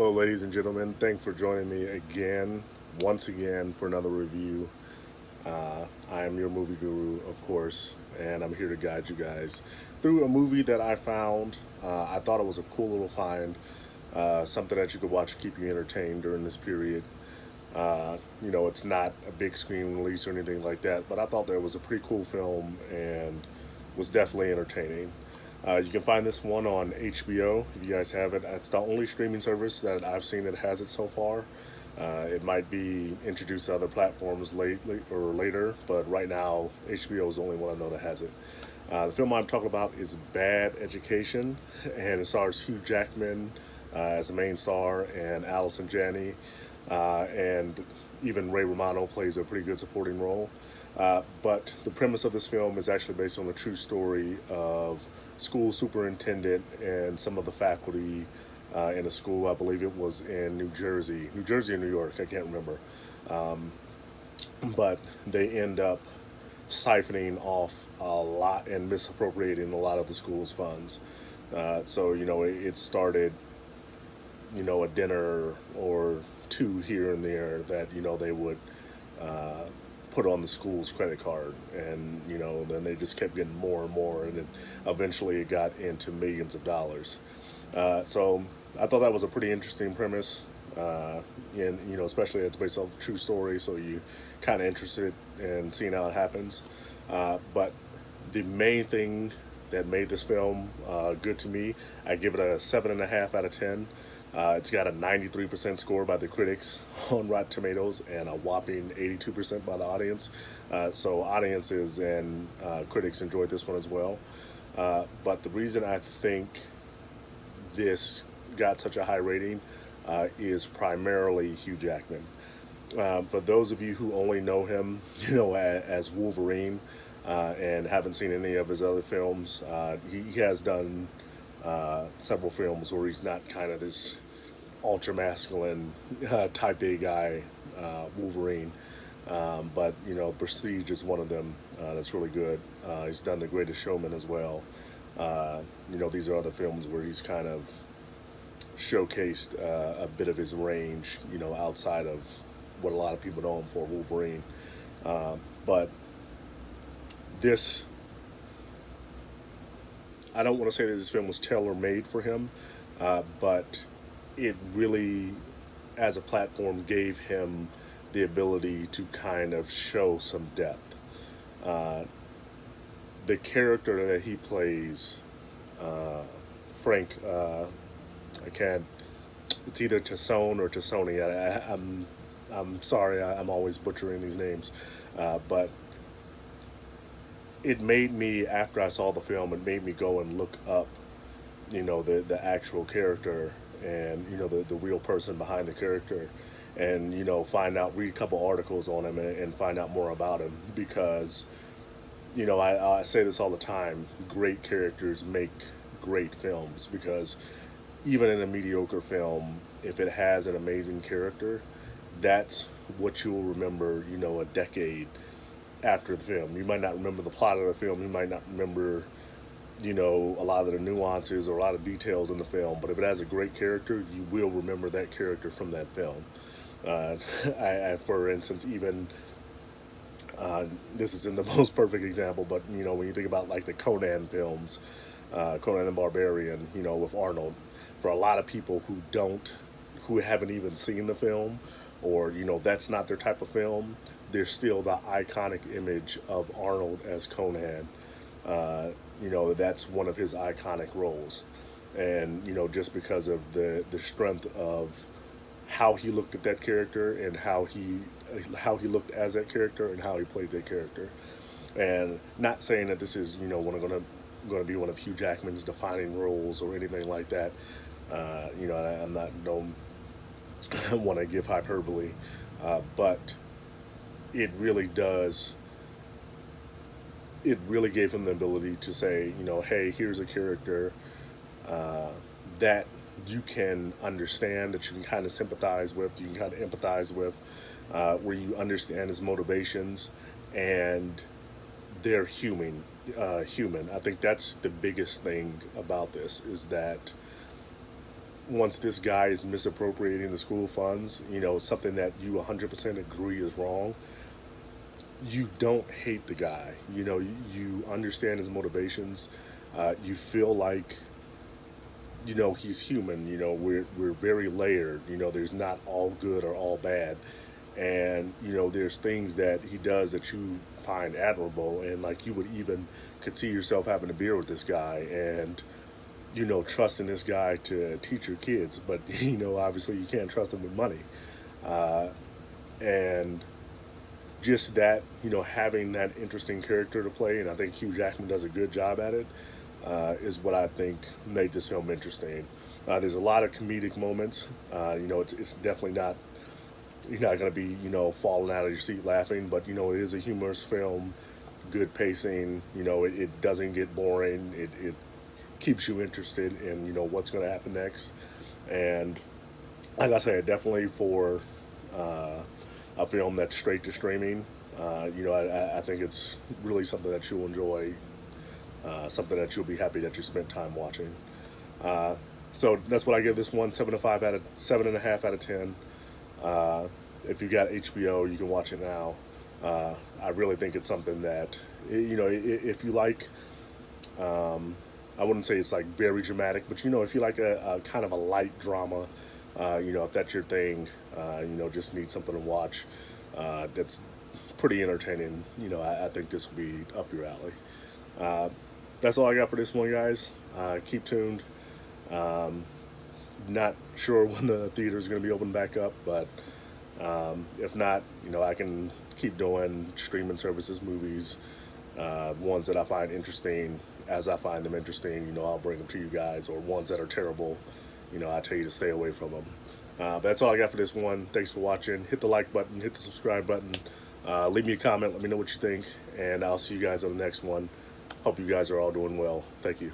Hello, ladies and gentlemen. Thanks for joining me again, once again, for another review. I am your movie guru, of course, and I'm here to guide you guys through a movie that I found. I thought it was a cool little find, something that you could watch to keep you entertained during this period. It's not a big screen release or anything like that, but I thought that was a pretty cool film and was definitely entertaining. You can find this one on HBO if you guys have it. It's the only streaming service that I've seen that has it so far. It might be introduced to other platforms lately or later, but right now HBO is the only one I know that has it. The film I'm talking about is Bad Education, and it stars Hugh Jackman as the main star and Allison Janney, and even Ray Romano plays a pretty good supporting role. But the premise of this film is actually based on the true story of school superintendent and some of the faculty in a school. I believe it was in New Jersey or New York. I can't remember. But they end up siphoning off a lot and misappropriating a lot of the school's funds. It started, a dinner or two here and there that they would put on the school's credit card, and then they just kept getting more and more, and then eventually it got into millions of dollars. So I thought that was a pretty interesting premise, and especially it's based off a true story, so you kind of interested in seeing how it happens. But the main thing that made this film good to me, I give it a 7.5 out of 10. It's got a 93% score by the critics on Rotten Tomatoes and a whopping 82% by the audience. So audiences and critics enjoyed this one as well. But the reason I think this got such a high rating is primarily Hugh Jackman. For those of you who only know him, as Wolverine, and haven't seen any of his other films, he has done several films where he's not kind of this ultra masculine type A guy, Wolverine. But Prestige is one of them that's really good. He's done The Greatest Showman as well. These are other films where he's kind of showcased a bit of his range, outside of what a lot of people know him for, Wolverine. But this, I don't want to say that this film was tailor made for him, but it really, as a platform, gave him the ability to kind of show some depth. The character that he plays, Frank, I can't. It's either Tassone or Tassoni. I'm sorry. I'm always butchering these names, but it made me, after I saw the film, it made me go and look up, the actual character, and the real person behind the character, and find out, read a couple articles on him, and find out more about him, because I say this all the time: great characters make great films, because even in a mediocre film, if it has an amazing character, that's what you will remember, a decade after the film. You might not remember the plot of the film, you might not remember, a lot of the nuances or a lot of details in the film, but if it has a great character, you will remember that character from that film. For instance, even this isn't the most perfect example, but when you think about like the Conan films, Conan the Barbarian, with Arnold, for a lot of people who haven't even seen the film, or that's not their type of film, there's still the iconic image of Arnold as Conan. That's one of his iconic roles, and just because of the strength of how he looked at that character, and how he looked as that character, and how he played that character. And not saying that this is going to be one of Hugh Jackman's defining roles or anything like that. I'm not, don't want to give hyperbole, but it really does. It really gave him the ability to say, hey, here's a character that you can understand, that you can kind of sympathize with, you can kind of empathize with, where you understand his motivations, and they're human. I think that's the biggest thing about this, is that once this guy is misappropriating the school funds, something that you 100% agree is wrong, you don't hate the guy. You understand his motivations. You feel like, he's human. We're very layered. There's not all good or all bad. And, there's things that he does that you find admirable. And, like, you would even could see yourself having a beer with this guy and, trusting this guy to teach your kids. But, obviously you can't trust him with money. And just that, having that interesting character to play, and I think Hugh Jackman does a good job at it, is what I think made this film interesting. There's a lot of comedic moments. It's definitely not, you're not going to be, falling out of your seat laughing, but, it is a humorous film, good pacing, it doesn't get boring, it keeps you interested in, what's going to happen next. And like I said, definitely for a film that's straight to streaming, I think it's really something that you'll enjoy, something that you'll be happy that you spent time watching. So that's what I give this one, 7.5 out of 10. If you got HBO, you can watch it now. I really think it's something that, if you like, I wouldn't say it's like very dramatic, but if you like a kind of a light drama, if that's your thing, just need something to watch, that's pretty entertaining, I think this will be up your alley. That's all I got for this one, guys. Keep tuned. Not sure when the theater is going to be open back up, but if not, I can keep doing streaming services, movies, ones that I find interesting. As I find them interesting, I'll bring them to you guys, or ones that are terrible, I tell you to stay away from them. But that's all I got for this one. Thanks for watching. Hit the like button, hit the subscribe button, leave me a comment, let me know what you think, and I'll see you guys on the next one. Hope you guys are all doing well. Thank you.